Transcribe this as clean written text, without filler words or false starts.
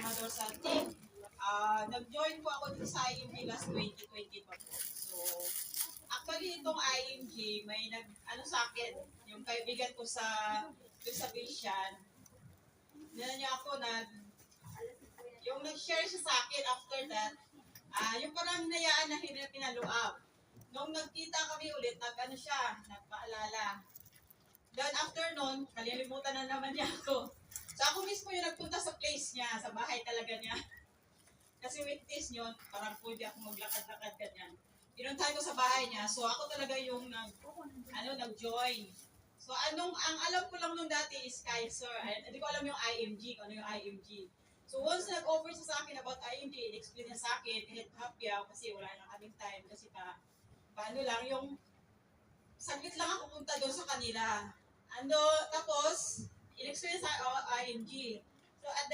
Amador sa team. Nag-join po ako dito sa IMG last 2020 pa po. So, actually itong IMG, may sa akin, yung kaibigan ko yung sa Vision, niya ako yung nag-share siya sa akin after that, yung parang hinayaan na pinaluab. Nung nagkita kami ulit, nagpaalala. Then after nun, kalilimutan na naman niya ako. So ako mismo yung nagpunta sa place niya, sa bahay talaga niya. Kasi witness niyo, parang pwede ako maglakad-lakad ganyan. Pinuntahan ko sa bahay niya, so ako talaga yung nag-join. So ang alam ko lang nung dati is Kaiser. Hindi ko alam yung IMG, kung ano yung IMG. So once nag-offer siya sa akin about IMG, in-explain niya sa akin, kahit happy ako kasi wala na kaming time. Kasi paano lang, yung saglit lang ako punta doon sa kanila. Tapos, in-explain sa IMG. So at